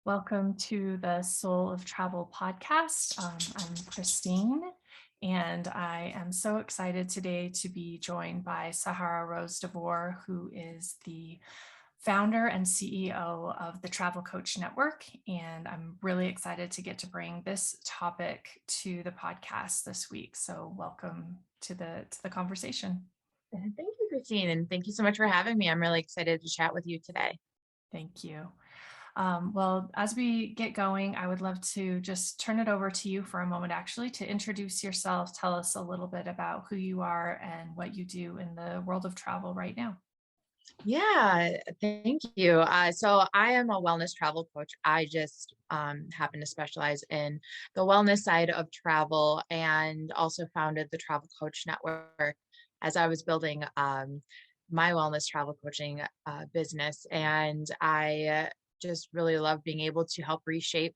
Welcome to the Soul of Travel podcast. I'm Christine, and I am so excited today to be joined by Sahara Rose De Vore, who is the founder and CEO of the Travel Coach Network. And I'm really excited to get to bring this topic to the podcast this week. So welcome to the conversation. Thank you, Christine, and thank you so much for having me. I'm really excited to chat with you today. Thank you. Well, as we get going, I would love to just turn it over to you for a moment, actually, to introduce yourself. Tell us a little bit about who you are and what you do in the world of travel right now. Yeah, thank you. So I am a wellness travel coach. I just happen to specialize in the wellness side of travel and also founded the Travel Coach Network as I was building my wellness travel coaching business. And I just really love being able to help reshape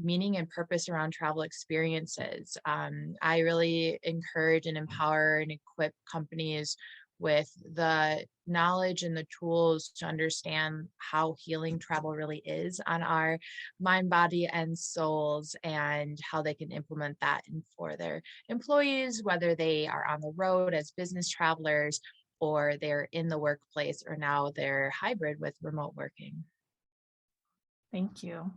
meaning and purpose around travel experiences. I really encourage and empower and equip companies with the knowledge and the tools to understand how healing travel really is on our mind, body, and souls, and how they can implement that for their employees, whether they are on the road as business travelers or they're in the workplace or now they're hybrid with remote working. Thank you.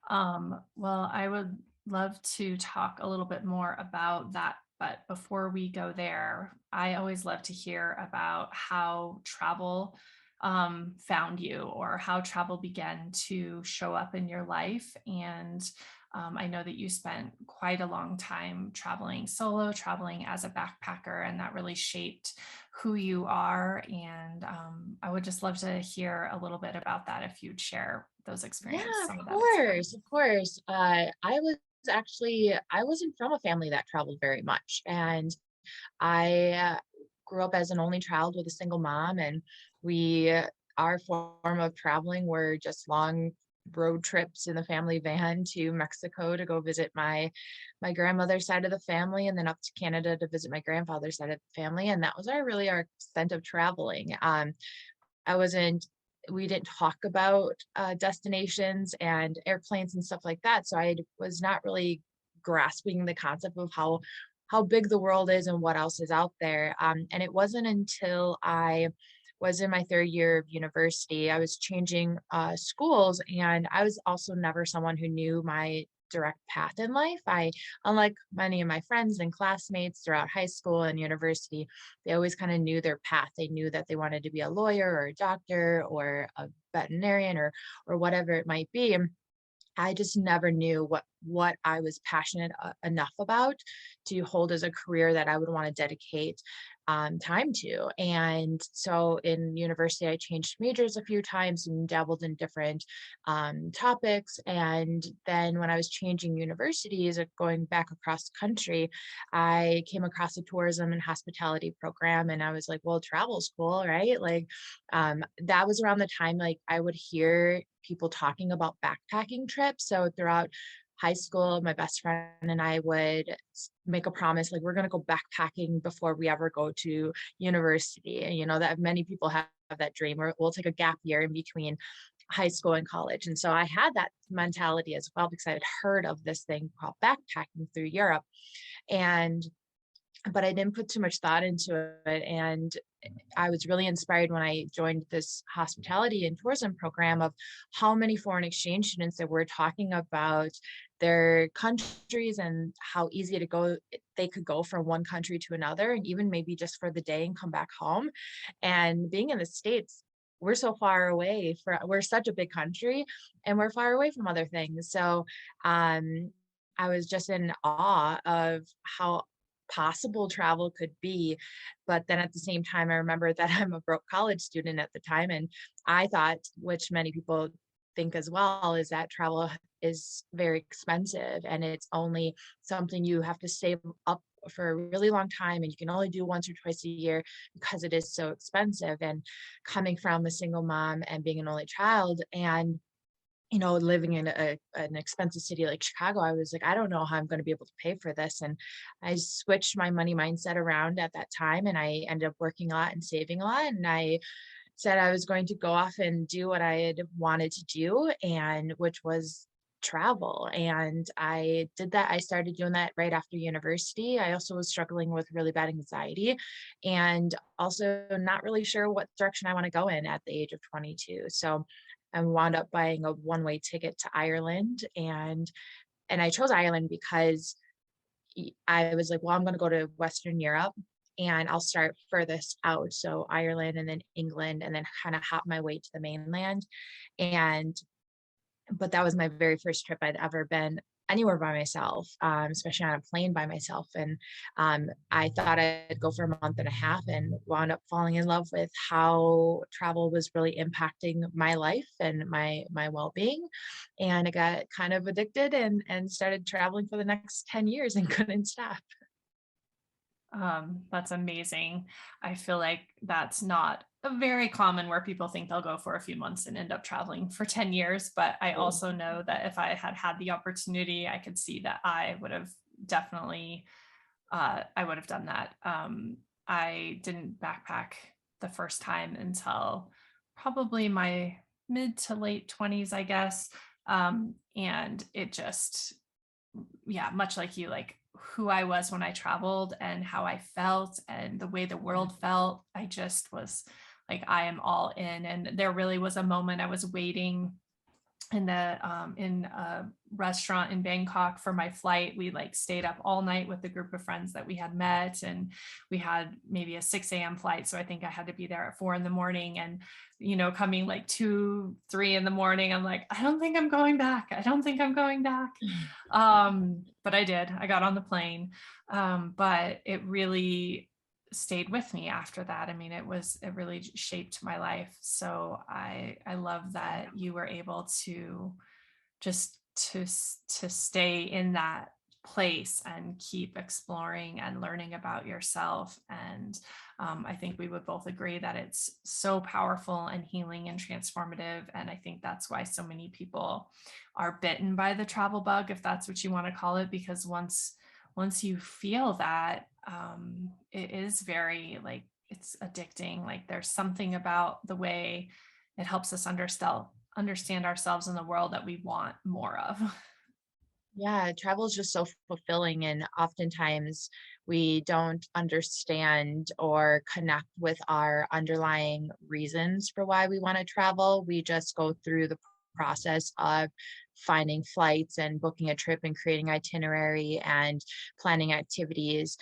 Well, I would love to talk a little bit more about that. But before we go there, I always love to hear about how travel found you or how travel began to show up in your life. And I know that you spent quite a long time traveling solo, traveling as a backpacker, and that really shaped who you are. And I would just love to hear a little bit about that if you'd share those experiences, Yeah, some of of that experience. course, of course. I wasn't from a family that traveled very much, and I grew up as an only child with a single mom, and we our form of traveling were just long road trips in the family van to Mexico to go visit my grandmother's side of the family, and then up to Canada to visit my grandfather's side of the family, and that was our extent of traveling. I wasn't we didn't talk about destinations and airplanes and stuff like that. So I was not really grasping the concept of how big the world is and what else is out there. And it wasn't until I was in my third year of university, I was changing schools, and I was also never someone who knew my direct path in life. Unlike many of my friends and classmates throughout high school and university, they always kind of knew their path. They knew that they wanted to be a lawyer or a doctor or a veterinarian or whatever it might be. I just never knew what I was passionate enough about to hold as a career that I would want to dedicate time to. And so in university, I changed majors a few times and dabbled in different topics. And then when I was changing universities, going back across the country, I came across a tourism and hospitality program, and I was like, well, travel's cool, right? Like that was around the time like I would hear people talking about backpacking trips. So throughout high school, my best friend and I would make a promise like we're going to go backpacking before we ever go to university. And you know that many people have that dream, or we'll take a gap year in between high school and college. And so I had that mentality as well because I had heard of this thing called backpacking through Europe. And but I didn't put too much thought into it. And I was really inspired when I joined this hospitality and tourism program of how many foreign exchange students that were talking about their countries and how easy to go they could go from one country to another, and even maybe just for the day and come back home. And being in the States, we're so far away we're such a big country and we're far away from other things. So I was just in awe of how possible travel could be. But then at the same time, I remember that I'm a broke college student at the time. And I thought, which many people think as well, is that travel is very expensive and it's only something you have to save up for a really long time and you can only do once or twice a year because it is so expensive. And coming from a single mom and being an only child and living in an expensive city like Chicago, I was like, I don't know how I'm going to be able to pay for this. And I switched my money mindset around at that time, and I ended up working a lot and saving a lot. And I said I was going to go off and do what I had wanted to do, and which was travel. And I did that. I started doing that right after university. I also was struggling with really bad anxiety and also not really sure what direction I want to go in at the age of 22. So I wound up buying a one-way ticket to Ireland, and I chose Ireland because I was like, well, I'm going to go to Western Europe and I'll start furthest out. So Ireland and then England, and then kind of hop my way to the mainland. And but that was my very first trip I'd ever been anywhere by myself, especially on a plane by myself. And I thought I'd go for a month and a half and wound up falling in love with how travel was really impacting my life and my well-being. And I got kind of addicted and started traveling for the next 10 years and couldn't stop. That's amazing. I feel like that's not a very common where people think they'll go for a few months and end up traveling for 10 years. But I also know that if I had had the opportunity, I could see that I would have definitely, I would have done that. I didn't backpack the first time until probably my mid to late 20s, I guess. And it just, yeah, much like you, like who I was when I traveled and how I felt and the way the world felt, I just was like, I am all in. And there really was a moment I was waiting in a restaurant in Bangkok for my flight. We like stayed up all night with the group of friends that we had met, and we had maybe a 6 a.m. flight. So I think I had to be there at 4 in the morning. And, coming like 2, 3 in the morning, I'm like, I don't think I'm going back. I don't think I'm going back. But I did. I got on the plane. But it really stayed with me after that. I mean, it really shaped my life. So I love that you were able to just to stay in that place and keep exploring and learning about yourself. And I think we would both agree that it's so powerful and healing and transformative. And I think that's why so many people are bitten by the travel bug, if that's what you want to call it, because once you feel that, it is very like it's addicting. Like there's something about the way it helps us understand ourselves in the world that we want more of. Yeah, travel is just so fulfilling, and oftentimes we don't understand or connect with our underlying reasons for why we want to travel. We just go through the process of finding flights and booking a trip and creating itinerary and planning activities.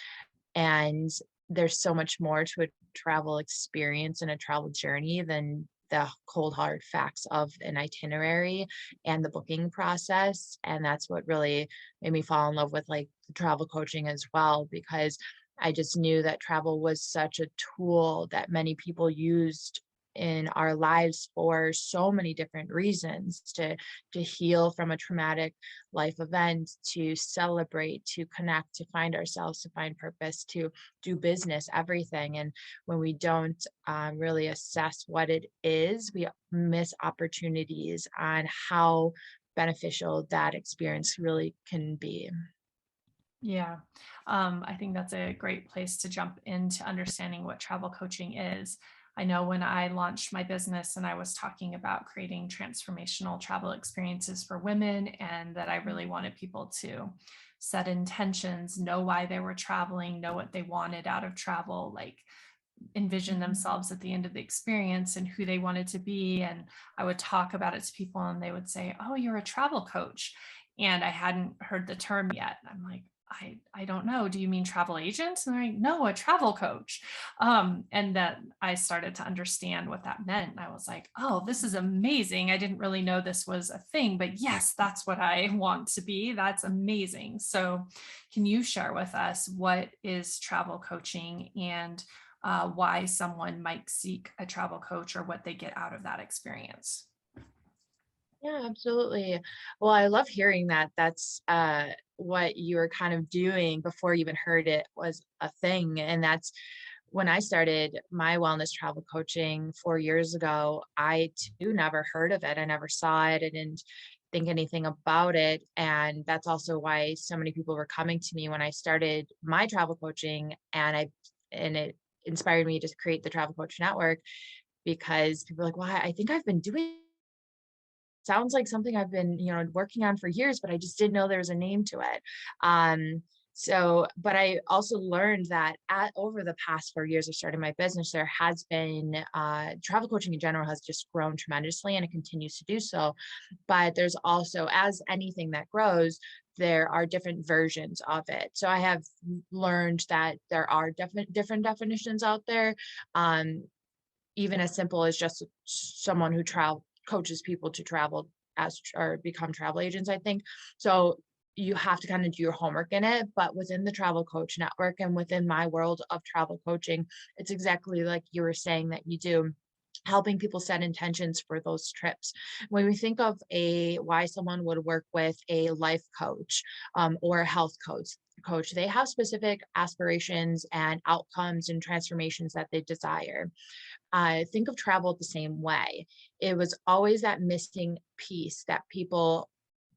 And there's so much more to a travel experience and a travel journey than the cold hard facts of an itinerary and the booking process. And that's what really made me fall in love with like the travel coaching as well, because I just knew that travel was such a tool that many people used in our lives for so many different reasons to heal from a traumatic life event, to celebrate, to connect, to find ourselves, to find purpose, to do business, everything. And when we don't really assess what it is, we miss opportunities on how beneficial that experience really can be. Yeah. I think that's a great place to jump into understanding what travel coaching is. I know when I launched my business and I was talking about creating transformational travel experiences for women, and that I really wanted people to set intentions, know why they were traveling, know what they wanted out of travel, like envision themselves at the end of the experience and who they wanted to be. And I would talk about it to people and they would say, "Oh, you're a travel coach." And I hadn't heard the term yet. I'm like, I don't know. Do you mean travel agent? And they're like, no, a travel coach. And then I started to understand what that meant. And I was like, oh, this is amazing. I didn't really know this was a thing, but yes, that's what I want to be. That's amazing. So can you share with us what is travel coaching, and why someone might seek a travel coach, or what they get out of that experience? Yeah, absolutely. Well, I love hearing that. That's what you were kind of doing before you even heard it was a thing. And that's when I started my wellness travel coaching 4 years ago. I too never heard of it. I never saw it. I didn't think anything about it. And that's also why so many people were coming to me when I started my travel coaching, and it inspired me to create the Travel Coach Network, because people are like, well, I think I've been doing, sounds like something I've been, working on for years, but I just didn't know there was a name to it. But I also learned that over the past 4 years of starting my business, there has been travel coaching in general has just grown tremendously, and it continues to do so. But there's also, as anything that grows, there are different versions of it. So I have learned that there are different definitions out there. Um, Even as simple as just someone who travel coaches people to travel or become travel agents, I think. So you have to kind of do your homework in it, but within the travel coach network and within my world of travel coaching, it's exactly like you were saying that you do, helping people set intentions for those trips. When we think of a why someone would work with a life coach, or a health coach, they have specific aspirations and outcomes and transformations that they desire. I think of travel the same way. It was always that missing piece that people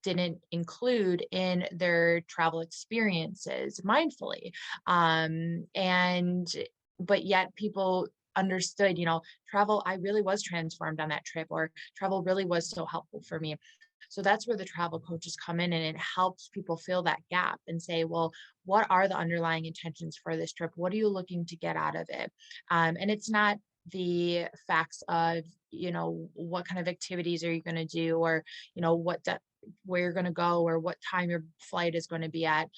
didn't include in their travel experiences mindfully. And but yet people understood, travel, I really was transformed on that trip, or travel really was so helpful for me. So that's where the travel coaches come in, and it helps people fill that gap and say, well, what are the underlying intentions for this trip? What are you looking to get out of it? And it's not the facts of, what kind of activities are you going to do, or, where you're going to go, or what time your flight is going to be at.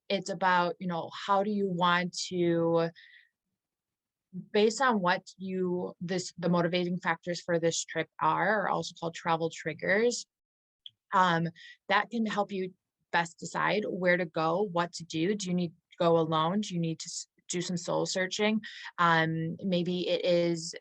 It's about, how do you want to, based on what the motivating factors for this trip are also called travel triggers. um, that can help you best decide where to go, what to do. Do you need to go alone? Do you need to do some soul searching? Maybe it is,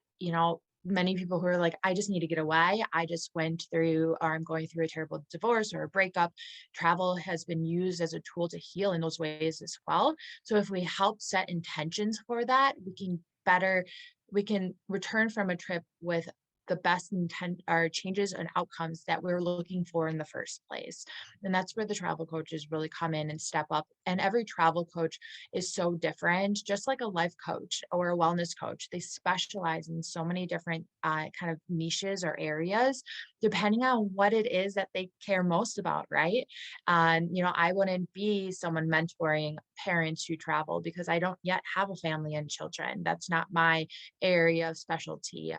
many people who are like, I just need to get away. I just went through, or I'm going through a terrible divorce or a breakup. Travel has been used as a tool to heal in those ways as well. So if we help set intentions for that, we can return from a trip with the best intent or changes and outcomes that we're looking for in the first place. And that's where the travel coaches really come in and step up. And every travel coach is so different, just like a life coach or a wellness coach. They specialize in so many different kind of niches or areas, depending on what it is that they care most about, right? And, I wouldn't be someone mentoring parents who travel because I don't yet have a family and children. That's not my area of specialty.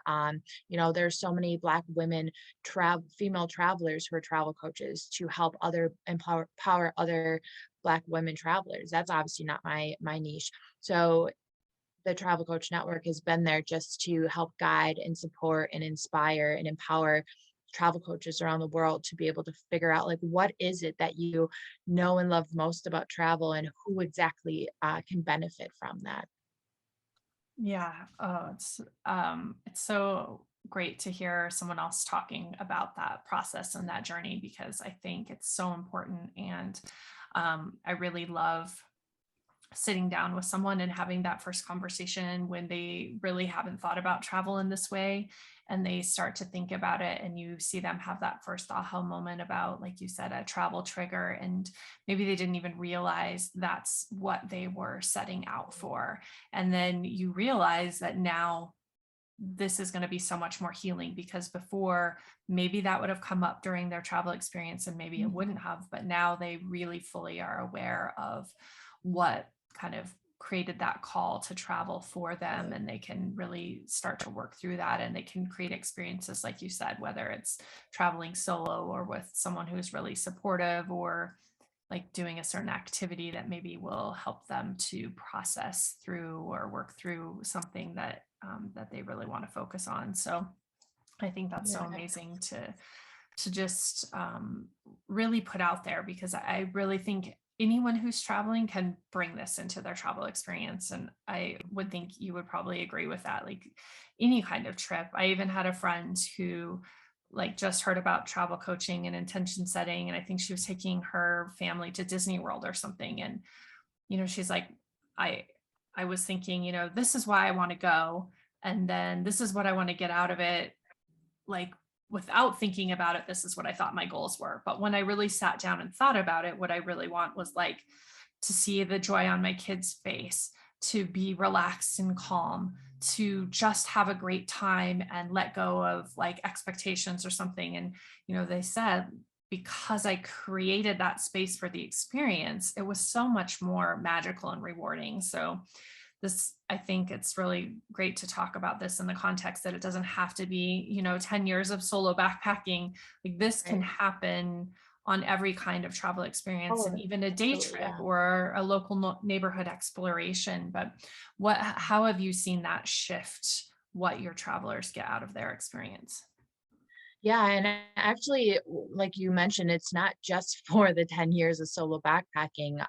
There's so many Black women, female travelers who are travel coaches to help empower other Black women travelers. That's obviously not my niche. So the Travel Coach Network has been there just to help guide and support and inspire and empower travel coaches around the world to be able to figure out, like, what is it that you know and love most about travel, and who exactly can benefit from that. Yeah. Oh, it's so great to hear someone else talking about that process and that journey, because I think it's so important. And I really love sitting down with someone and having that first conversation when they really haven't thought about travel in this way, and they start to think about it, and you see them have that first aha moment about, like you said, a travel trigger, and maybe they didn't even realize that's what they were setting out for. And then you realize that now this is going to be so much more healing, because before maybe that would have come up during their travel experience and maybe it Mhm. wouldn't have, but now they really fully are aware of what kind of created that call to travel for them, and they can really start to work through that, and they can create experiences, like you said, whether it's traveling solo or with someone who's really supportive, or like doing a certain activity that maybe will help them to process through or work through something that they really want to focus on. So I think that's so Yeah. amazing to just really put out there, because I really think anyone who's traveling can bring this into their travel experience. And I would think you would probably agree with that. Like any kind of trip. I even had a friend who like just heard about travel coaching and intention setting. And I think she was taking her family to Disney World or something. And, she's like, I I was thinking, this is why I want to go. And then this is what I want to get out of it, like without thinking about it, this is what I thought my goals were. But when I really sat down and thought about it, what I really want was like to see the joy on my kid's face, to be relaxed and calm, to just have a great time and let go of like expectations or something. And, they said, because I created that space for the experience, it was so much more magical and rewarding. So, I think it's really great to talk about this in the context that it doesn't have to be, 10 years of solo backpacking. Like this can Right. happen on every kind of travel experience, and Oh, even a day absolutely. trip Yeah. or a local neighborhood exploration. But how have you seen that shift what your travelers get out of their experience? Yeah, and actually, like you mentioned, it's not just for the 10 years of solo backpacking.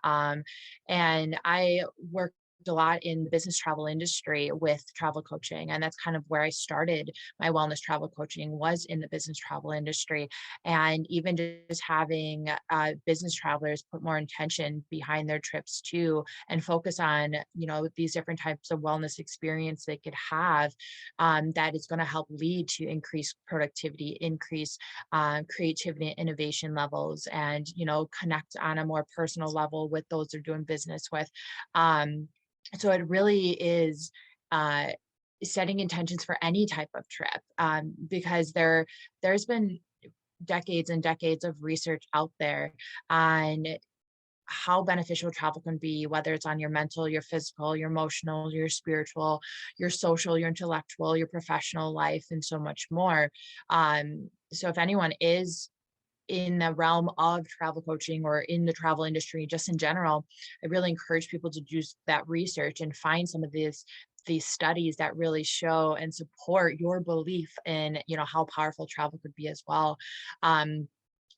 And I worked a lot in the business travel industry with travel coaching, and that's kind of where I started my wellness travel coaching was in the business travel industry. And even just having business travelers put more intention behind their trips too, and focus on, these different types of wellness experience they could have, that is going to help lead to increased productivity, increase creativity and innovation levels, and connect on a more personal level with those they're doing business with. So it really is uh, setting intentions for any type of trip, because there's been decades and decades of research out there on how beneficial travel can be, whether it's on your mental, your physical, your emotional, your spiritual, your social, your intellectual, your professional life, and so much more. So if anyone is in the realm of travel coaching or in the travel industry, just in general, I really encourage people to do that research and find some of these studies that really show and support your belief in how powerful travel could be as well.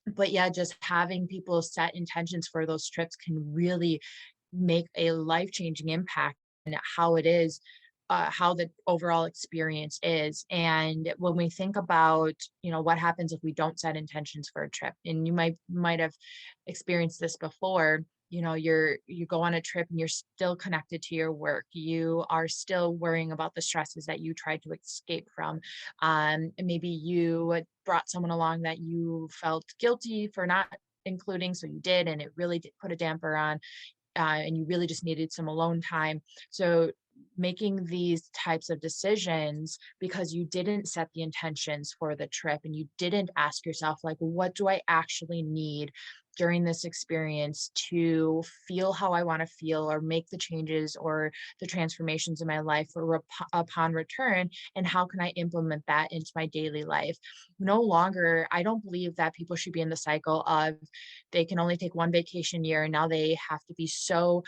But yeah, just having people set intentions for those trips can really make a life-changing impact in how it is, how the overall experience is. And when we think about, what happens if we don't set intentions for a trip, and you might have experienced this before. You go on a trip and you're still connected to your work. You are still worrying about the stresses that you tried to escape from. And maybe you brought someone along that you felt guilty for not including, so you did, and it really did put a damper on, and you really just needed some alone time. So making these types of decisions because you didn't set the intentions for the trip and you didn't ask yourself, like, what do I actually need during this experience to feel how I want to feel, or make the changes or the transformations in my life or upon return, and how can I implement that into my daily life? No longer, I don't believe that people should be in the cycle of they can only take one vacation year and now they have to be so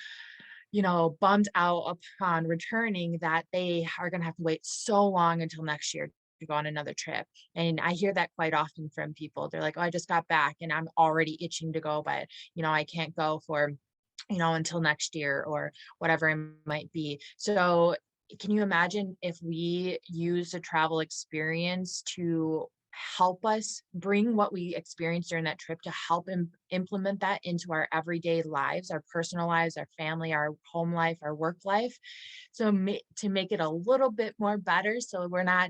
bummed out upon returning that they are going to have to wait so long until next year to go on another trip. And I hear that quite often from people. They're like, oh, I just got back and I'm already itching to go, but I can't go for until next year or whatever it might be. So can you imagine if we use a travel experience to help us bring what we experienced during that trip to help implement that into our everyday lives, our personal lives, our family, our home life, our work life? So to make it a little bit more better, so we're not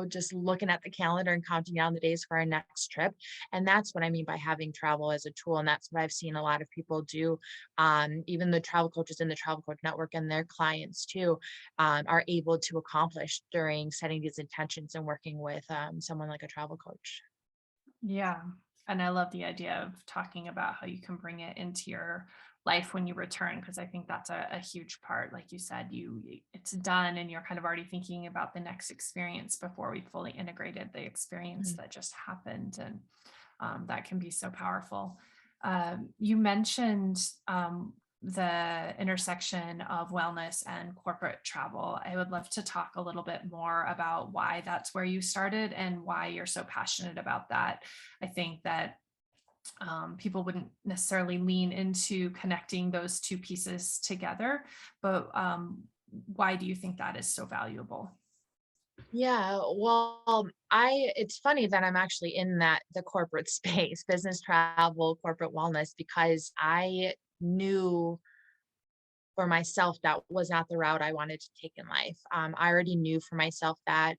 just looking at the calendar and counting down the days for our next trip. And that's what I mean by having travel as a tool. And that's what I've seen a lot of people do. Even the travel coaches in the Travel Coach Network and their clients too, are able to accomplish during setting these intentions and working with someone like a travel coach. Yeah. And I love the idea of talking about how you can bring it into your life when you return, because I think that's a huge part. Like you said, it's done and you're kind of already thinking about the next experience before we fully integrated the experience Mhm. that just happened. And that can be so powerful. You mentioned the intersection of wellness and corporate travel. I would love to talk a little bit more about why that's where you started and why you're so passionate about that. I think that people wouldn't necessarily lean into connecting those two pieces together, but why do you think that is so valuable? Yeah, well, it's funny that I'm actually in the corporate space, business travel, corporate wellness, because I knew for myself that was not the route I wanted to take in life. I already knew for myself that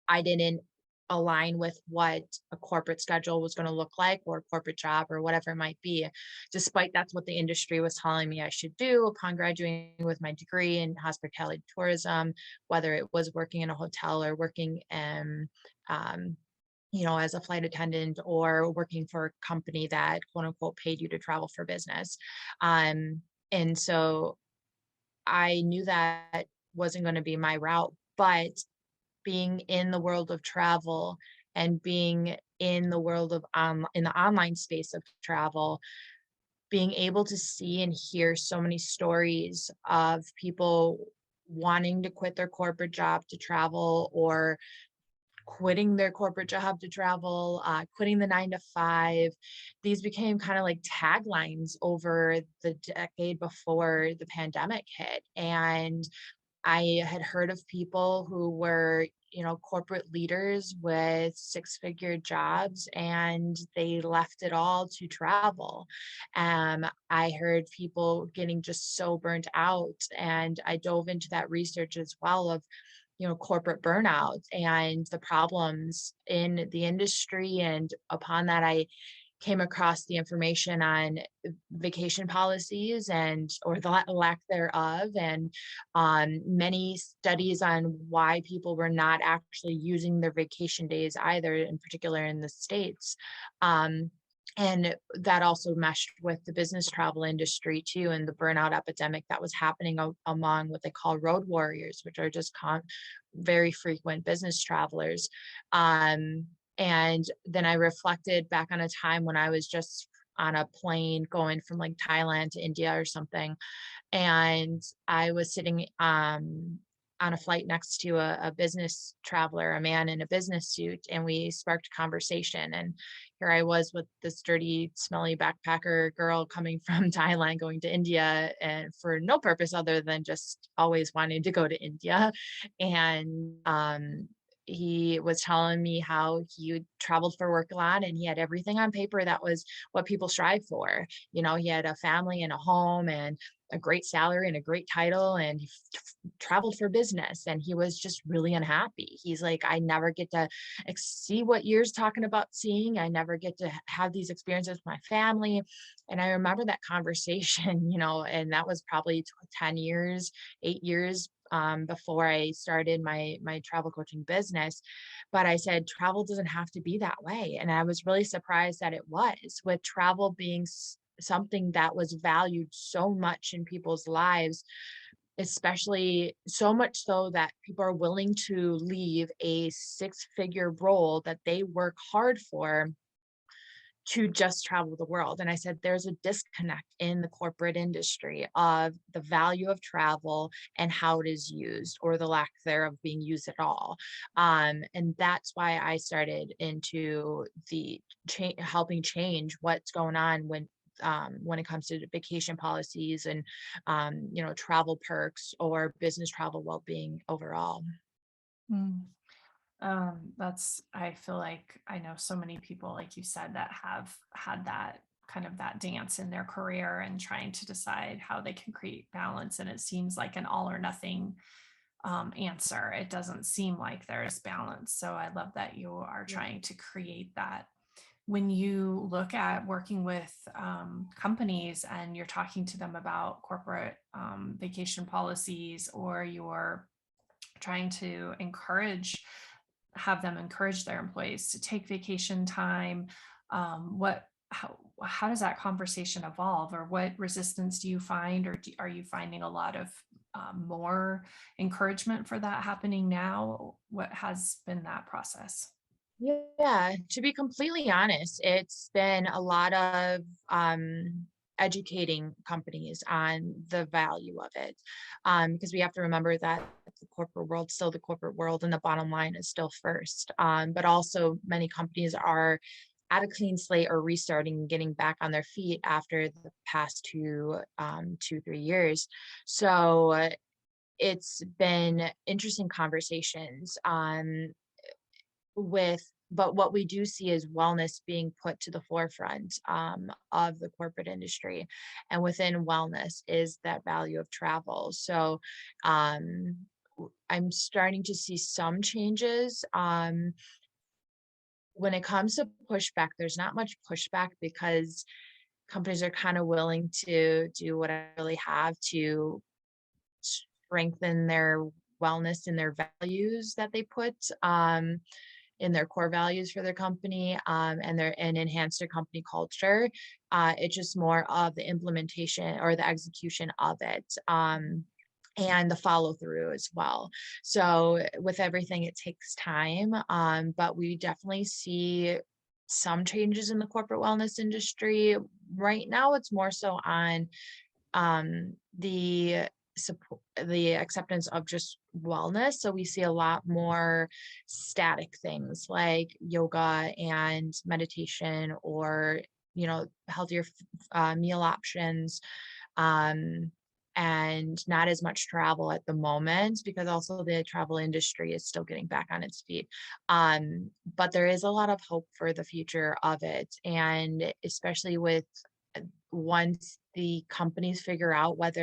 I didn't align with what a corporate schedule was going to look like, or a corporate job, or whatever it might be, despite that's what the industry was telling me I should do upon graduating with my degree in hospitality tourism, whether it was working in a hotel or working in um, as a flight attendant, or working for a company that quote unquote paid you to travel for business. And so I knew that wasn't going to be my route, but being in the world of travel and being in the world of in the online space of travel, being able to see and hear so many stories of people wanting to quit their corporate job to travel, or quitting their corporate job to travel, quitting the 9 to 5. These became kind of like taglines over the decade before the pandemic hit. And I had heard of people who were, corporate leaders with six-figure jobs, and they left it all to travel. I heard people getting just so burnt out, and I dove into that research as well of, corporate burnout and the problems in the industry. And upon that, I came across the information on vacation policies, and or the lack thereof, and many studies on why people were not actually using their vacation days either, in particular in the States. um, and that also meshed with the business travel industry too, and the burnout epidemic that was happening among what they call road warriors, which are just very frequent business travelers. um, and then I reflected back on a time when I was just on a plane going from like Thailand to India or something. And I was sitting on a flight next to a business traveler, a man in a business suit, and we sparked conversation. And here I was with this dirty, smelly backpacker girl coming from Thailand going to India, and for no purpose other than just always wanting to go to India. And he was telling me how he traveled for work a lot, and he had everything on paper that was what people strive for. He had a family and a home and a great salary and a great title, and he traveled for business, and he was just really unhappy. He's like, I never get to see what you're talking about seeing. I never get to have these experiences with my family. And I remember that conversation, and that was probably 10 years, 8 years before I started my travel coaching business. But I said, travel doesn't have to be that way. And I was really surprised that it was, with travel being something that was valued so much in people's lives, especially so much so that people are willing to leave a six-figure role that they work hard for to just travel the world. And I said, there's a disconnect in the corporate industry of the value of travel and how it is used, or the lack thereof being used at all. And that's why I started into the helping change what's going on when it comes to vacation policies and travel perks, or business travel well-being overall. Mm. I feel like I know so many people, like you said, that have had that kind of that dance in their career and trying to decide how they can create balance. And it seems like an all or nothing answer. It doesn't seem like there's balance. So I love that you are Yeah. trying to create that. When you look at working with companies and you're talking to them about corporate vacation policies, or you're trying to have them encourage their employees to take vacation time, what how does that conversation evolve, or what resistance do you find, or are you finding a lot of more encouragement for that happening now? What has been that process? Yeah, to be completely honest, it's been a lot of educating companies on the value of it. Because we have to remember that the corporate world still the corporate world, and the bottom line is still first. But also many companies are at a clean slate, or restarting and getting back on their feet after the past 2 3 years. So it's been interesting conversations with but what we do see is wellness being put to the forefront of the corporate industry, and within wellness is that value of travel. So I'm starting to see some changes. when it comes to pushback, there's not much pushback because companies are kind of willing to do what I really have to strengthen their wellness and their values that they put in their core values for their company, and enhance their company culture. It's just more of the implementation or the execution of it. And the follow through as well. So with everything, it takes time, but we definitely see some changes in the corporate wellness industry. Right now, it's more so on the support, the acceptance of just wellness. So we see a lot more static things like yoga and meditation, or healthier meal options, um, and not as much travel at the moment because also the travel industry is still getting back on its feet. But there is a lot of hope for the future of it, and especially with once the companies figure out what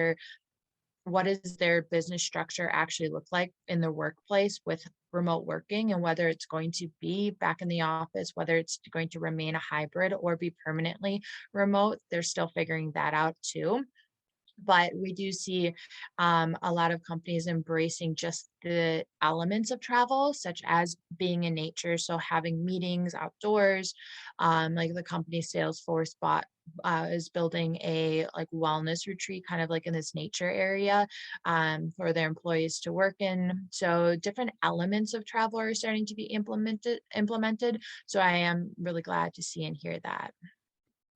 does their business structure actually look like in the workplace with remote working, and whether it's going to be back in the office, whether it's going to remain a hybrid or be permanently remote. They're still figuring that out too. But we do see a lot of companies embracing just the elements of travel, such as being in nature. So having meetings outdoors, like the company Salesforce is building a like wellness retreat, kind of like in this nature area, for their employees to work in. So different elements of travel are starting to be implemented. So I am really glad to see and hear that.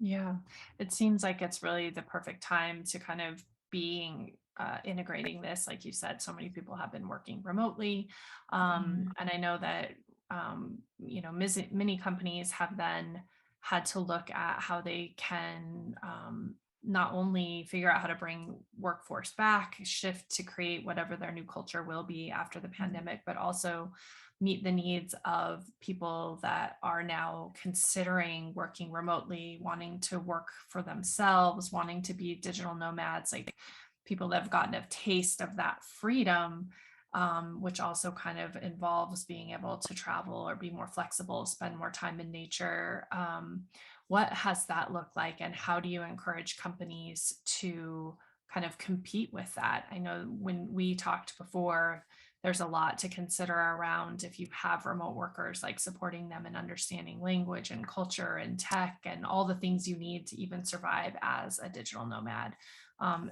Yeah, it seems like it's really the perfect time to kind of being integrating this. Like you said, so many people have been working remotely, Mhm. and I know that many companies have then had to look at how they can not only figure out how to bring workforce back, shift to create whatever their new culture will be after the pandemic, but also meet the needs of people that are now considering working remotely, wanting to work for themselves, wanting to be digital nomads, like people that have gotten a taste of that freedom, which also kind of involves being able to travel or be more flexible, spend more time in nature. What has that looked like, and how do you encourage companies to kind of compete with that? I know when we talked before, there's a lot to consider around if you have remote workers, like supporting them and understanding language and culture and tech and all the things you need to even survive as a digital nomad. Um,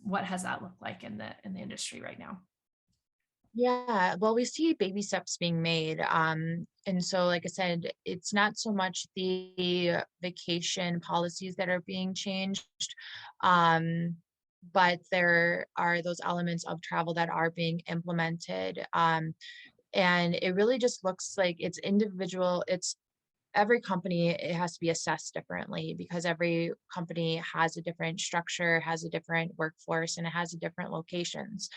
what has that looked like in the industry right now? Yeah, well, we see baby steps being made. And so, like I said, it's not so much the vacation policies that are being changed, um, but there are those elements of travel that are being implemented. And it really just looks like it's individual. It's every company, it has to be assessed differently because every company has a different structure, has a different workforce, and it has a different locations.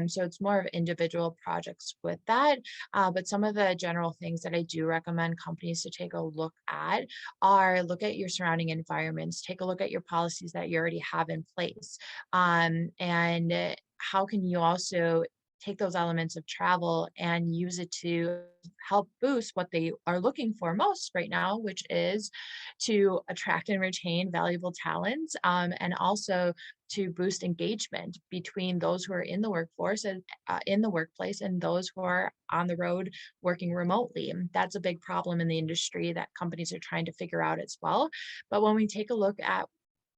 So it's more of individual projects with that. But some of the general things that I do recommend companies to take a look at are look at your surrounding environments, take a look at your policies that you already have in place. And how can you also take those elements of travel and use it to help boost what they are looking for most right now, which is to attract and retain valuable talents, and also to boost engagement between those who are in the workforce and in the workplace and those who are on the road working remotely. And that's a big problem in the industry that companies are trying to figure out as well. But when we take a look at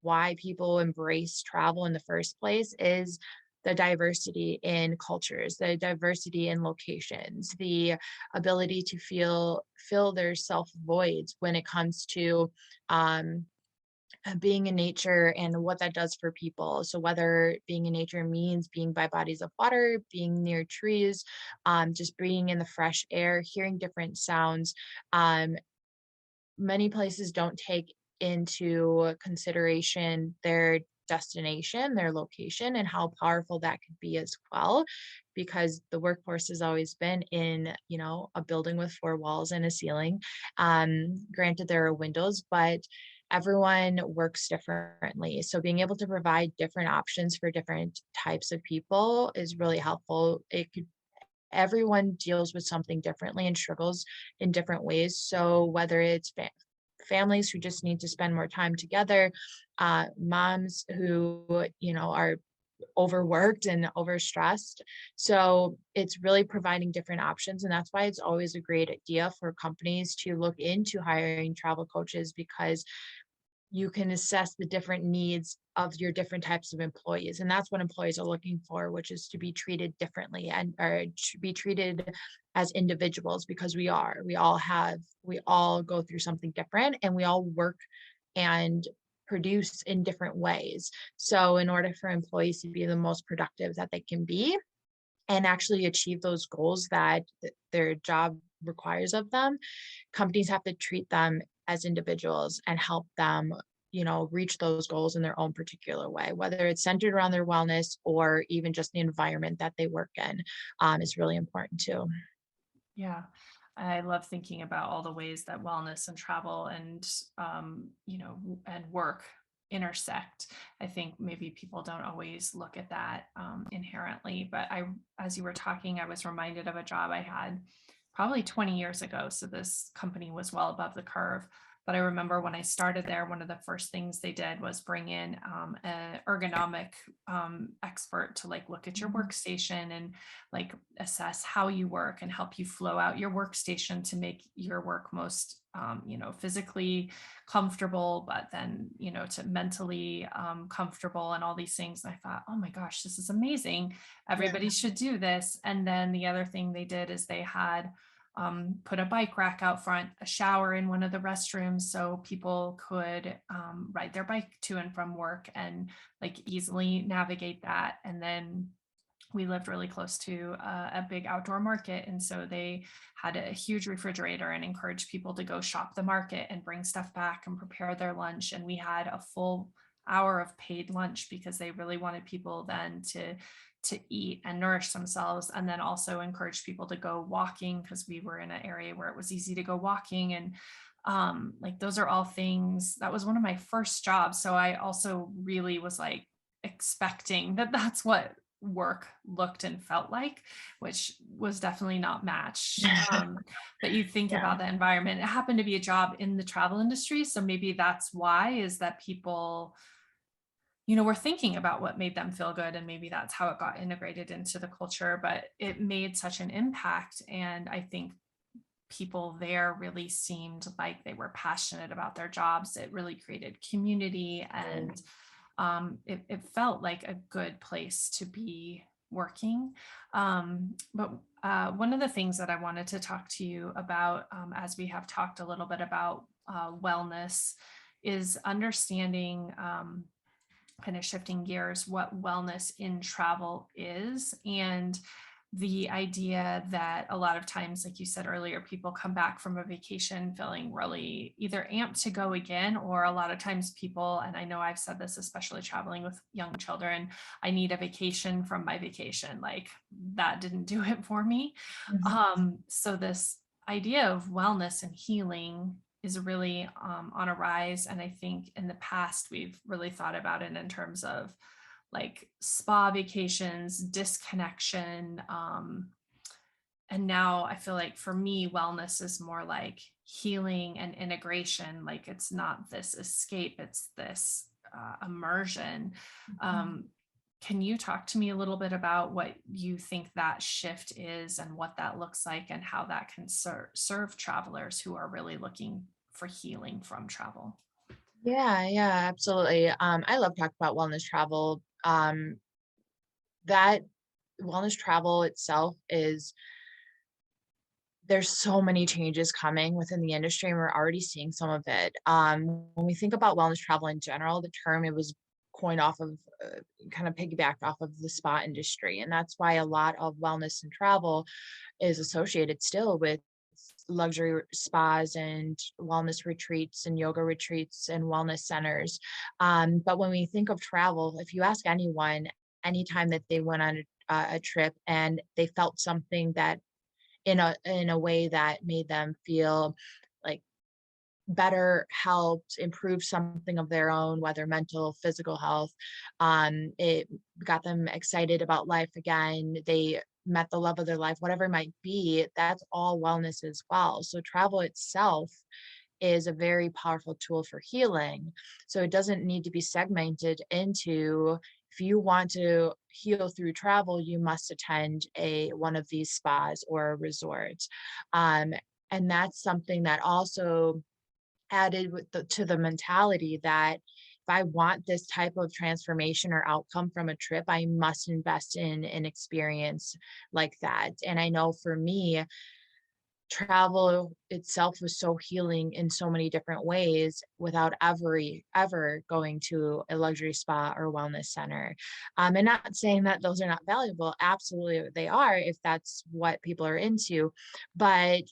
why people embrace travel in the first place is the diversity in cultures, the diversity in locations, the ability to fill their self voids when it comes to um, being in nature and what that does for people. So whether being in nature means being by bodies of water, being near trees, just being in the fresh air, hearing different sounds. Um, Many places don't take into consideration their destination, their location, and how powerful that could be as well, because the workforce has always been in, a building with four walls and a ceiling. Granted, there are windows, but everyone works differently. So being able to provide different options for different types of people is really helpful. It could everyone deals with something differently and struggles in different ways. So whether it's families who just need to spend more time together, moms who, are overworked and overstressed. So it's really providing different options. And that's why it's always a great idea for companies to look into hiring travel coaches, because you can assess the different needs of your different types of employees. And that's what employees are looking for, which is to be treated differently and or to be treated as individuals, because we all go through something different, and we all work and produce in different ways. So in order for employees to be the most productive that they can be and actually achieve those goals that their job requires of them, companies have to treat them as individuals and help them, reach those goals in their own particular way, whether it's centered around their wellness or even just the environment that they work in, is really important too. Yeah. I love thinking about all the ways that wellness and travel and, and work intersect. I think maybe people don't always look at that inherently, but as you were talking, I was reminded of a job I had probably 20 years ago. So this company was well above the curve. But I remember when I started there, one of the first things they did was bring in an ergonomic expert to like look at your Mhm. workstation and like assess how you work and help you flow out your workstation to make your work most physically comfortable, but then to mentally comfortable and all these things. And I thought, oh my gosh, this is amazing, Yeah. everybody should do this. And then the other thing they did is they had put a bike rack out front, a shower in one of the restrooms so people could ride their bike to and from work and like easily navigate that. And then we lived really close to a big outdoor market. And so they had a huge refrigerator and encouraged people to go shop the market and bring stuff back and prepare their lunch. And we had a full hour of paid lunch because they really wanted people then to eat and nourish themselves, and then also encourage people to go walking because we were in an area where it was easy to go walking. And like those are all things that was one of my first jobs. So I also really was like expecting that that's what work looked and felt like, which was definitely not matched. But you think Yeah. about the environment. It happened to be a job in the travel industry. So maybe that's why, is that people, were thinking about what made them feel good. And maybe that's how it got integrated into the culture. But it made such an impact. And I think people there really seemed like they were passionate about their jobs. It really created community, and it felt like a good place to be working. But one of the things that I wanted to talk to you about, as we have talked a little bit about wellness, is understanding, kind of shifting gears, what wellness in travel is. And the idea that a lot of times, like you said earlier, people come back from a vacation feeling really either amped to go again, or a lot of times people, and I know I've said this, especially traveling with young children, I need a vacation from my vacation. Like that didn't do it for me. Mhm. So this idea of wellness and healing is really on a rise. And I think in the past, we've really thought about it in terms of like spa vacations, disconnection. And now I feel like for me, wellness is more like healing and integration. Like it's not this escape, it's this immersion. Mhm. Um, can you talk to me a little bit about what you think that shift is and what that looks like and how that can serve travelers who are really looking for healing from travel? Yeah, yeah, absolutely. I love talking about wellness travel. That wellness travel itself is there's so many changes coming within the industry, and we're already seeing some of it. When we think about wellness travel in general, the term, it was coined off of, kind of piggybacked off of the spa industry, and that's why a lot of wellness and travel is associated still with luxury spas and wellness retreats and yoga retreats and wellness centers. But when we think of travel, if you ask anyone, anytime that they went on a trip and they felt something that in a way that made them feel like better, helped improve something of their own, whether mental, physical health, it got them excited about life again. They met the love of their life, whatever it might be, that's all wellness as well. So travel itself is a very powerful tool for healing. So it doesn't need to be segmented into, if you want to heal through travel, you must attend a one of these spas or a resort. Um, and that's something that also added to the mentality that if I want this type of transformation or outcome from a trip, I must invest in an experience like that. And I know for me, travel itself was so healing in so many different ways without ever going to a luxury spa or wellness center. And not saying that those are not valuable, absolutely they are if that's what people are into, but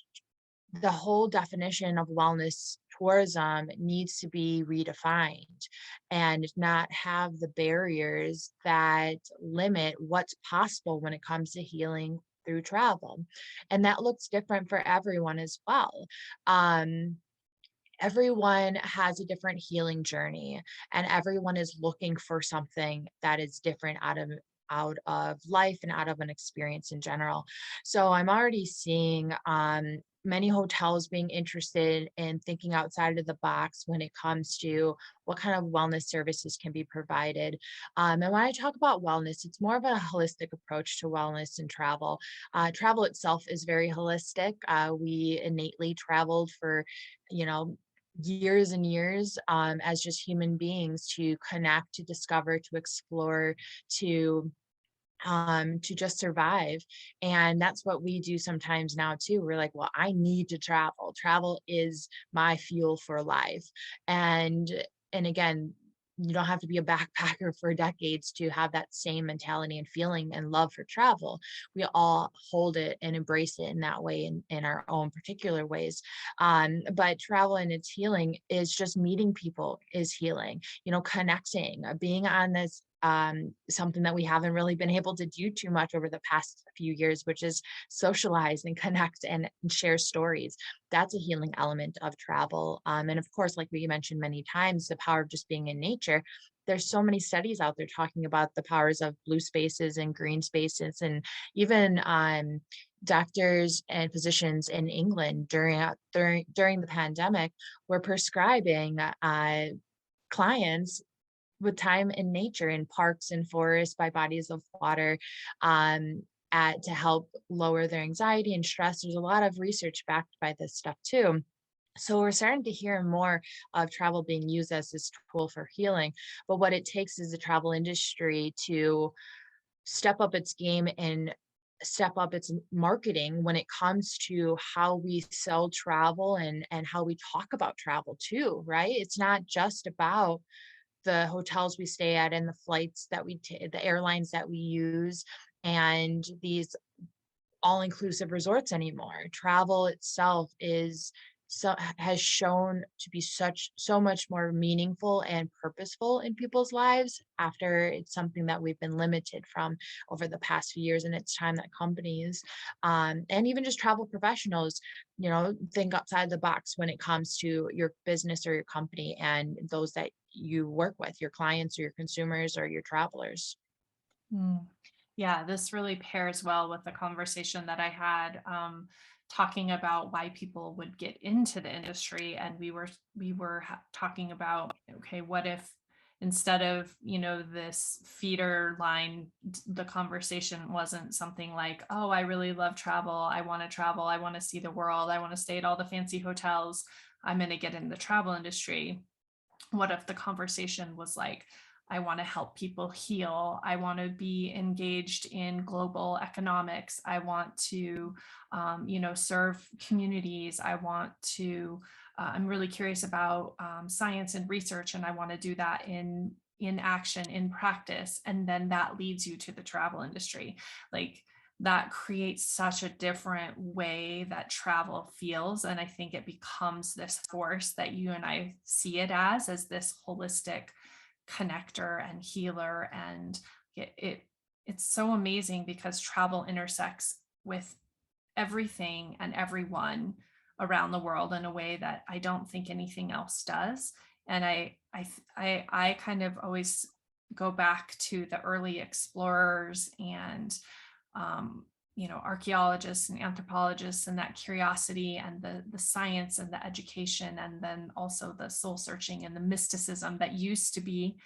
the whole definition of wellness tourism needs to be redefined and not have the barriers that limit what's possible when it comes to healing through travel. And that looks different for everyone as well. Um, Everyone has a different healing journey, and everyone is looking for something that is different out of life and out of an experience in general. So I'm already seeing many hotels being interested in thinking outside of the box when it comes to what kind of wellness services can be provided. And when I talk about wellness, it's more of a holistic approach to wellness and travel. Travel itself is very holistic. We innately traveled for, you know, years and years as just human beings to connect, to discover, to explore, to just survive. And that's what we do sometimes now too. We're like, well, I need to travel. Travel is my fuel for life. And and again, you don't have to be a backpacker for decades to have that same mentality and feeling and love for travel. We all hold it and embrace it in that way in our own particular ways. But travel and its healing is just meeting people is healing, connecting, being on this something that we haven't really been able to do too much over the past few years, which is socialize and connect and share stories. That's a healing element of travel. And of course, like we mentioned many times, the power of just being in nature. There's so many studies out there talking about the powers of blue spaces and green spaces, and even doctors and physicians in England during the pandemic were prescribing clients with time in nature in parks and forests by bodies of water um, to help lower their anxiety and stress. There's a lot of research backed by this stuff too. So we're starting to hear more of travel being used as this tool for healing. But what it takes is the travel industry to step up its game and step up its marketing when it comes to how we sell travel and how we talk about travel too, right? It's not just about the hotels we stay at and the flights that we take, the airlines that we use, and these all-inclusive resorts anymore. Travel itself has shown to be so much more meaningful and purposeful in people's lives after it's something that we've been limited from over the past few years. And it's time that companies and even just travel professionals, think outside the box when it comes to your business or your company and those that you work with, your clients or your consumers or your travelers. Mm. Yeah, this really pairs well with the conversation that I had talking about why people would get into the industry, and we were talking about, okay, what if instead of this feeder line, the conversation wasn't something like, oh, I really love travel, I want to see the world, I want to stay at all the fancy hotels, I'm going to get in the travel industry. What if the conversation was like, I want to help people heal, I want to be engaged in global economics, I want to serve communities, I want to I'm really curious about science and research, and I want to do that in action, in practice, and then that leads you to the travel industry. Like, that creates such a different way that travel feels, and I think it becomes this force that you and I see it as this holistic connector and healer. And it's so amazing because travel intersects with everything and everyone around the world in a way that I don't think anything else does. And I kind of always go back to the early explorers and archaeologists and anthropologists, and that curiosity and the science and the education, and then also the soul searching and the mysticism that used to be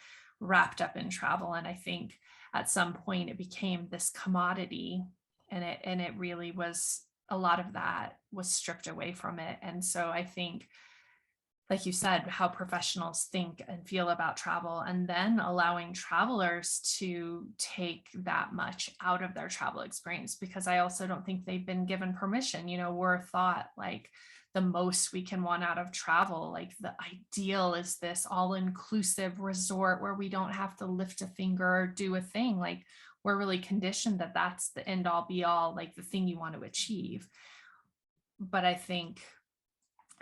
wrapped up in travel. And I think at some point it became this commodity, and it really was, a lot of that was stripped away from it. And so I think, like you said, how professionals think and feel about travel, and then allowing travelers to take that much out of their travel experience, because I also don't think they've been given permission. We're thought like the most we can want out of travel, like the ideal is this all inclusive resort where we don't have to lift a finger or do a thing. Like, we're really conditioned that that's the end all be all, like the thing you want to achieve. But I think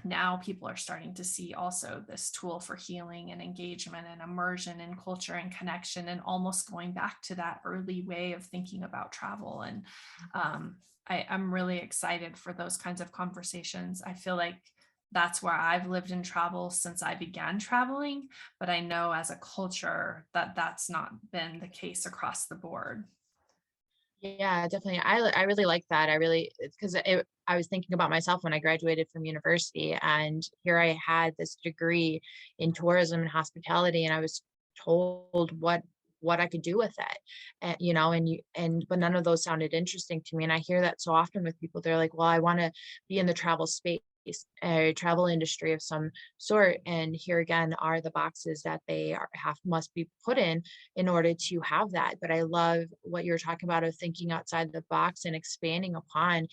now people are starting to see also this tool for healing and engagement and immersion in culture and connection, and almost going back to that early way of thinking about travel. And I'm really excited for those kinds of conversations. I feel like that's where I've lived in travel since I began traveling, but I know as a culture that that's not been the case across the board. Yeah, definitely. I really like that. I really, because I was thinking about myself when I graduated from university, and here I had this degree in tourism and hospitality, and I was told what I could do with it, and but none of those sounded interesting to me. And I hear that so often with people. They're like, "Well, I want to be in the travel space." A travel industry of some sort, and here again are the boxes that they must be put in order to have that. But I love what you're talking about of thinking outside the box and expanding upon,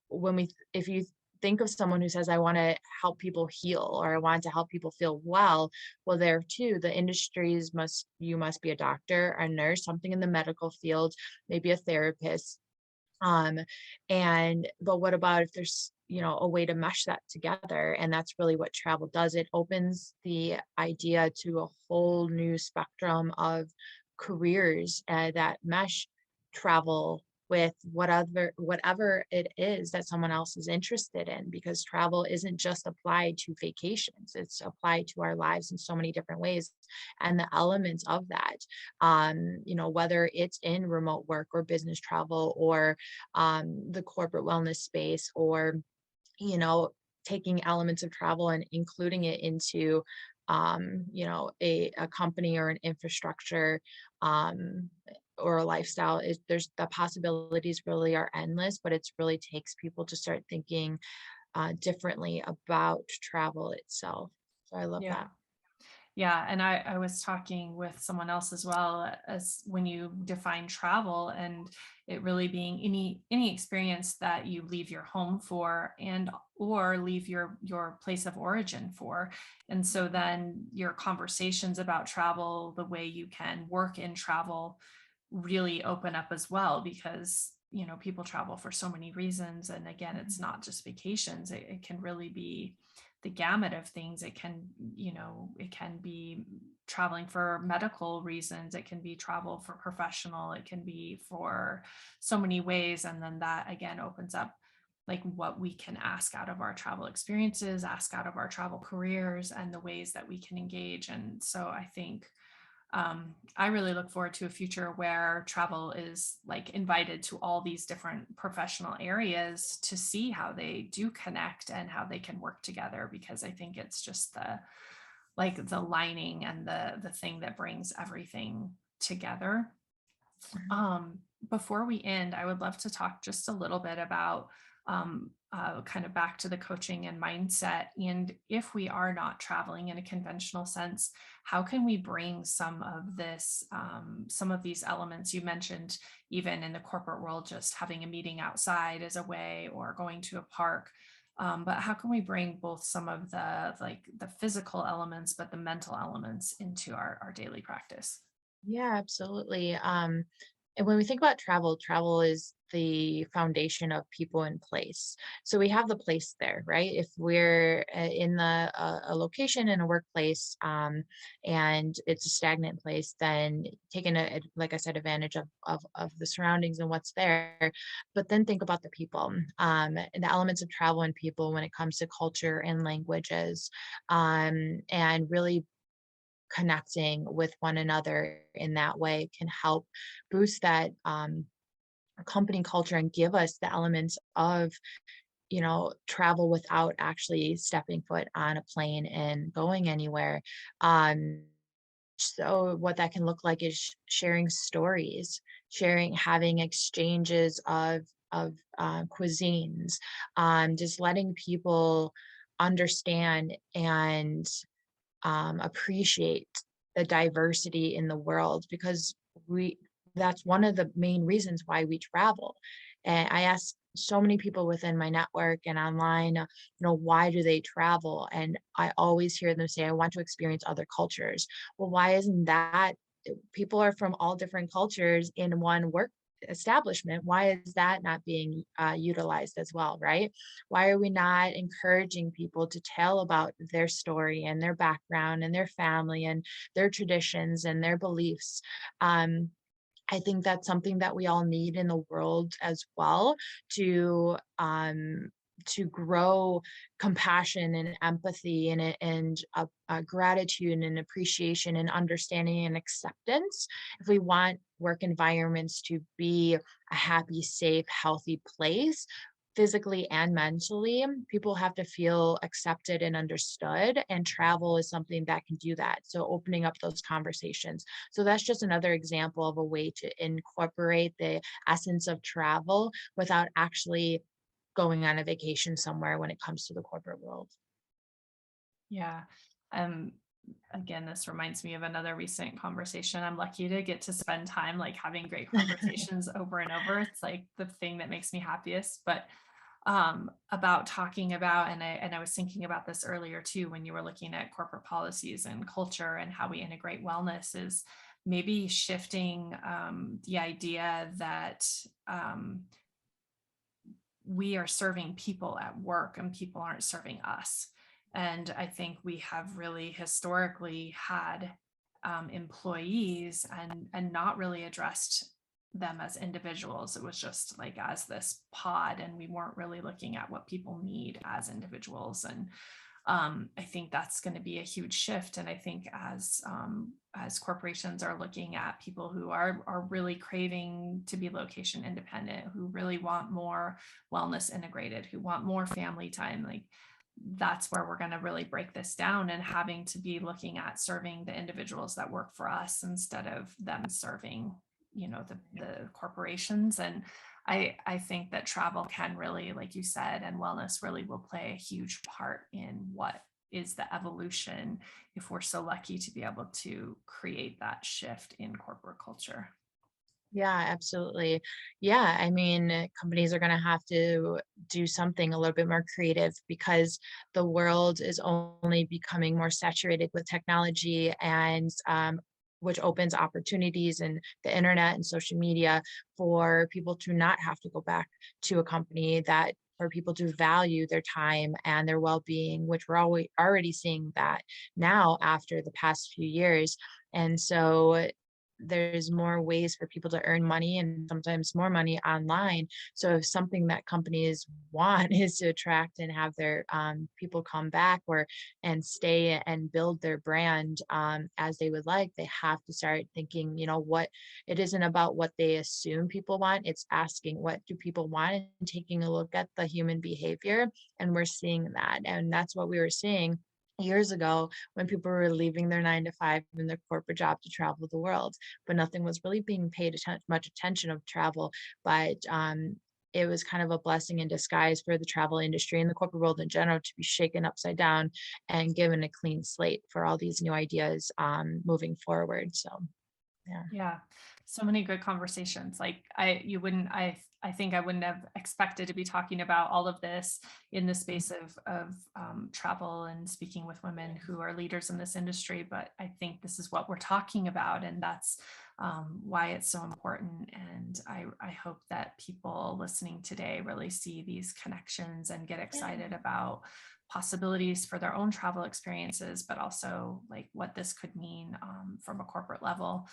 when if you think of someone who says, I want to help people heal, or I want to help people feel well, well, there too, the industries you must be a doctor, a nurse, something in the medical field, maybe a therapist. Um, but what about if there's, a way to mesh that together? And that's really what travel does. It opens the idea to a whole new spectrum of careers that mesh travel with whatever it is that someone else is interested in, because travel isn't just applied to vacations, it's applied to our lives in so many different ways. And the elements of that, whether it's in remote work or business travel, or the corporate wellness space, or you know, taking elements of travel and including it into, a company or an infrastructure, um, or a lifestyle. There's the possibilities really are endless, but it's really takes people to start thinking differently about travel itself. So I love Yeah. that. Yeah, and I was talking with someone else as well, as when you define travel, and it really being any experience that you leave your home for, and or leave your place of origin for. And so then your conversations about travel, the way you can work in travel, really open up as well, because people travel for so many reasons. And again, it's not just vacations, it can really be the gamut of things. It can be traveling for medical reasons, it can be travel for professional, it can be for so many ways. And then that again opens up like what we can ask out of our travel experiences, ask out of our travel careers, and the ways that we can engage. And so I think I really look forward to a future where travel is like invited to all these different professional areas to see how they do connect and how they can work together, because I think it's just the lining and the thing that brings everything together. Mhm. Um, Before we end, I would love to talk just a little bit about kind of back to the coaching and mindset. And if we are not traveling in a conventional sense, how can we bring some of these elements you mentioned, even in the corporate world, just having a meeting outside as a way, or going to a park. But how can we bring both some of the physical elements, but the mental elements into our daily practice? Yeah, absolutely. And when we think about travel, travel is the foundation of people in place. So we have the place there, right? If we're in a location in a workplace, and it's a stagnant place, then taking like I said, advantage of the surroundings and what's there. But then think about the people, and the elements of travel and people when it comes to culture and languages, and really connecting with one another in that way can help boost that, company culture and give us the elements of, travel without actually stepping foot on a plane and going anywhere. Um, so what that can look like is sharing stories, having exchanges of cuisines, just letting people understand and appreciate the diversity in the world, because we that's one of the main reasons why we travel. And I ask so many people within my network and online, why do they travel? And I always hear them say, I want to experience other cultures. Well, why isn't that? People are from all different cultures in one work establishment. Why is that not being utilized as well, right? Why are we not encouraging people to tell about their story and their background and their family and their traditions and their beliefs? um, I think that's something that we all need in the world as well, to grow compassion and empathy and gratitude and appreciation and understanding and acceptance. If we want work environments to be a happy, safe, healthy place, physically and mentally, people have to feel accepted and understood, and travel is something that can do that. So opening up those conversations. So that's just another example of a way to incorporate the essence of travel without actually going on a vacation somewhere when it comes to the corporate world. Yeah. Um, Again, this reminds me of another recent conversation. I'm lucky to get to spend time like having great conversations over and over. It's like the thing that makes me happiest. But about talking about, and I was thinking about this earlier too, when you were looking at corporate policies and culture and how we integrate wellness, is maybe shifting the idea that we are serving people at work and people aren't serving us. And I think we have really historically had employees and not really addressed them as individuals. It was just like as this pod, and we weren't really looking at what people need as individuals. And I think that's going to be a huge shift. And I think as corporations are looking at people who are really craving to be location independent, who really want more wellness integrated, who want more family time, like that's where we're going to really break this down, and having to be looking at serving the individuals that work for us instead of them serving, the corporations. And I think that travel can really, like you said, and wellness really will play a huge part in what is the evolution, if we're so lucky to be able to create that shift in corporate culture. Yeah, absolutely. Yeah, I mean, companies are going to have to do something a little bit more creative, because the world is only becoming more saturated with technology, and which opens opportunities in the internet and social media for people to not have to go back to a company, that for people to value their time and their well-being, which we're already seeing that now after the past few years. And so there's more ways for people to earn money, and sometimes more money online. So if something that companies want is to attract and have their people come back or and stay and build their brand as they would like, they have to start thinking, what it isn't about what they assume people want. It's asking, what do people want, and taking a look at the human behavior. And we're seeing that. And that's what we were seeing years ago when people were leaving their 9 to 5 and their corporate job to travel the world, but nothing was really being paid much attention of travel. But it was kind of a blessing in disguise for the travel industry and the corporate world in general to be shaken upside down and given a clean slate for all these new ideas moving forward. So, yeah. Yeah. So many good conversations. Like I think I wouldn't have expected to be talking about all of this in the space of travel and speaking with women who are leaders in this industry. But I think this is what we're talking about, and that's why it's so important. And I hope that people listening today really see these connections and get excited about possibilities for their own travel experiences, but also like what this could mean from a corporate level.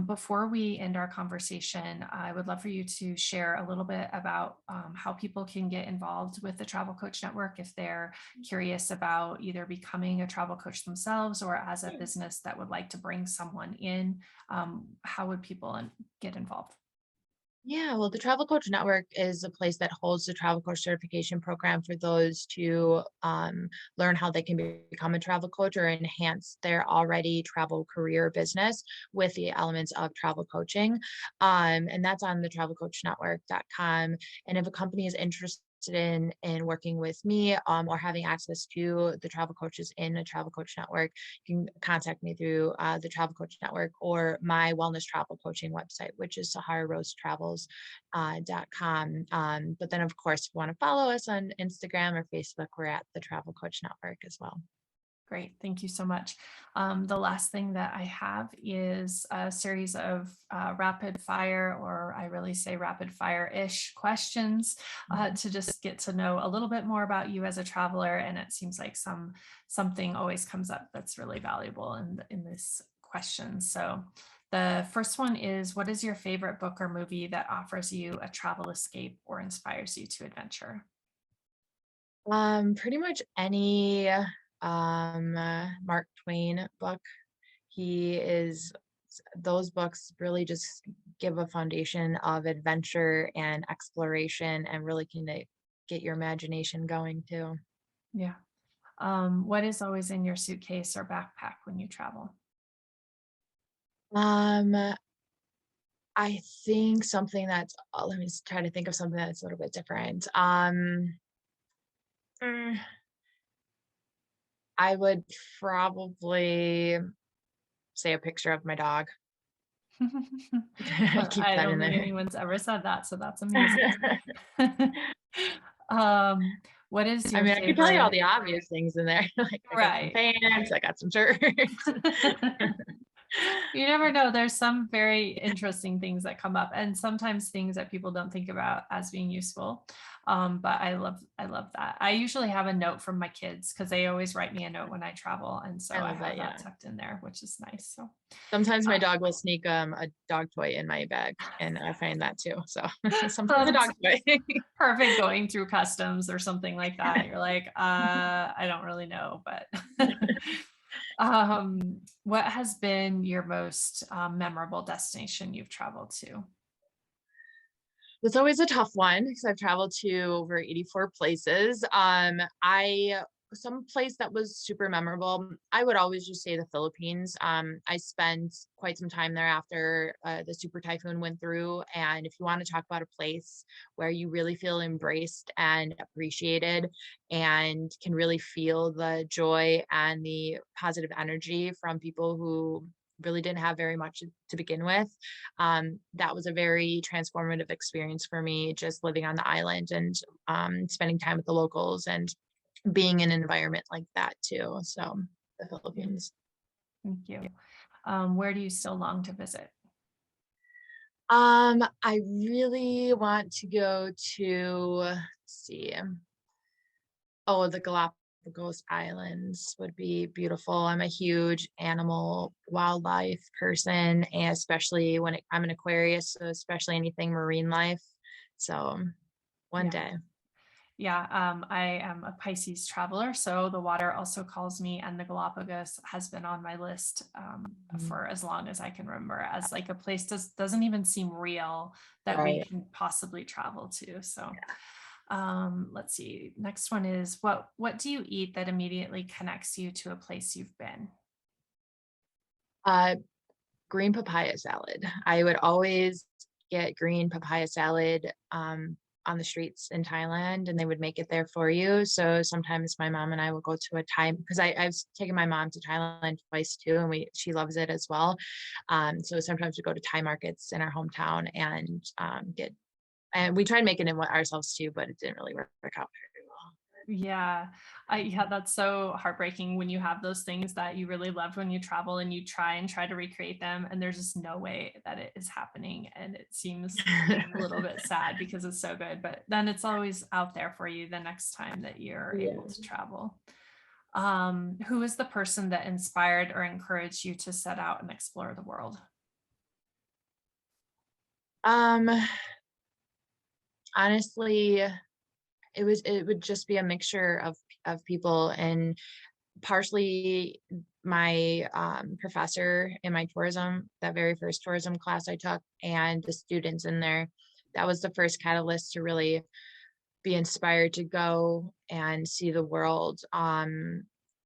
Before we end our conversation, I would love for you to share a little bit about how people can get involved with the Travel Coach Network if they're curious about either becoming a travel coach themselves or as a business that would like to bring someone in. How would people get involved? Yeah, well, the Travel Coach Network is a place that holds the travel coach certification program for those to learn how they can become a travel coach or enhance their already travel career business with the elements of travel coaching. And that's on the travelcoachnetwork.com. And if a company is interested in working with me or having access to the travel coaches in a travel coach network, you can contact me through the Travel Coach Network or my wellness travel coaching website, which is sahararose.com. But then, of course, if you want to follow us on Instagram or Facebook, we're at the Travel Coach Network as well. Great. Thank you so much. The last thing that I have is a series of rapid fire, or I really say rapid fire-ish questions to just get to know a little bit more about you as a traveler. And it seems like something always comes up that's really valuable in this question. So the first one is, what is your favorite book or movie that offers you a travel escape or inspires you to adventure? Pretty much any Mark Twain book. He is those books really just give a foundation of adventure and exploration and really can get your imagination going too. Yeah. What is always in your suitcase or backpack when you travel? Um, I think something that's let me try to think of something that's a little bit different. Mm, I would probably say a picture of my dog. Keep I that don't in think there. anyone's ever said that, so that's amazing. Um, what is I your mean, I could tell you all favorite? the obvious things in there. Like I got some Right. pants, I got some shirts. You never know. There's some very interesting things that come up, and sometimes things that people don't think about as being useful. But I love that. I usually have a note from my kids because they always write me a note when I travel, and so I I love have that, that yeah. tucked in there, which is nice. So Sometimes my uh, dog will sneak a dog toy in my bag, and I find that too. So sometimes a that's dog toy. perfect going through customs or something like that. You're like, I don't really know, but what has been your most memorable destination you've traveled to? It's always a tough one because I've traveled to over 84 places. I some place that was super memorable, I would always just say the Philippines. I spent quite some time there after the super typhoon went through. And if you want to talk about a place where you really feel embraced and appreciated and can really feel the joy and the positive energy from people who really didn't have very much to begin with, that was a very transformative experience for me, just living on the island and spending time with the locals and being in an environment like that too. So the Yeah, Philippines. thank you. Where do you still long to visit? I really want to go to, let's see, oh, the Galapagos Islands would be beautiful. I'm a huge animal, wildlife person, and especially I'm an Aquarius, so especially anything marine life. So one Yeah. day. Yeah, I am a Pisces traveler, so the water also calls me, and the Galapagos has been on my list Mhm. for as long as I can remember, as like a place doesn't even seem real that we Right. can possibly travel to. So let's see. Next one is, what do you eat that immediately connects you to a place you've been? Uh, green papaya salad. I would always get green papaya salad on the streets in Thailand, and they would make it there for you. So sometimes my mom and I will go to a Thai because I've taken my mom to Thailand twice too, and she loves it as well. So sometimes we go to Thai markets in our hometown and get and we tried making it ourselves too, but it didn't really work out very well. Yeah. Yeah, that's so heartbreaking when you have those things that you really loved when you travel and you try to recreate them and there's just no way that it is happening and it seems a little bit sad because it's so good, but then it's always out there for you the next time that you're able Yeah. to travel. Who is the person that inspired or encouraged you to set out and explore the world? Um, honestly, it would just be a mixture of people and partially my professor in my tourism, that very first tourism class I took, and the students in there. that was the first catalyst to really be inspired to go and see the world. And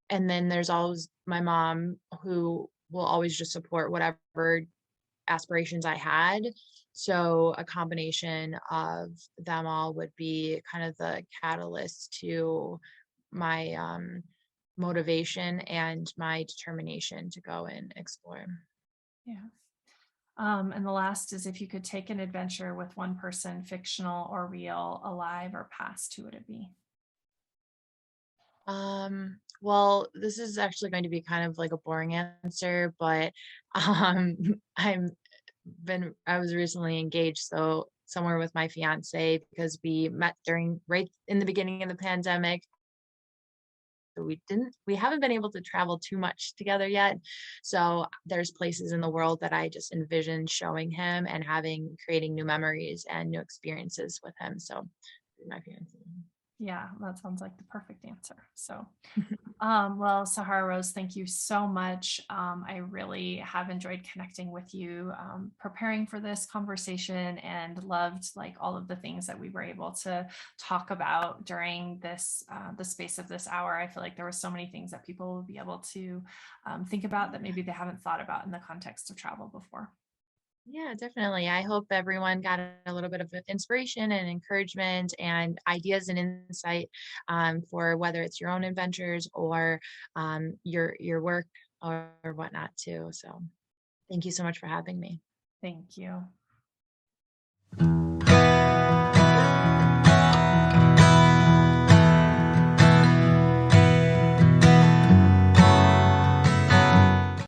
then there's always my mom, who will always just support whatever aspirations I had. So a combination of them all would be kind of the catalyst to my motivation and my determination to go and explore. Yeah. And the last is, if you could take an adventure with one person, fictional or real, alive or past, who would it be? Well, this is actually going to be kind of like a boring answer, but I'm I was recently engaged, so somewhere with my fiance, because we met during right in the beginning of the pandemic. So we haven't been able to travel too much together yet. So there's places in the world that I just envision showing him and creating new memories and new experiences with him. So my fiance. Yeah, that sounds like the perfect answer. So, well, Sahara Rose, thank you so much. I really have enjoyed connecting with you, preparing for this conversation, and loved like all of the things that we were able to talk about during this, the space of this hour. I feel like there were so many things that people will be able to think about that maybe they haven't thought about in the context of travel before. Yeah, definitely. I hope everyone got a little bit of inspiration and encouragement and ideas and insight, for whether it's your own adventures or your work or whatnot too. So thank you so much for having me. Thank you.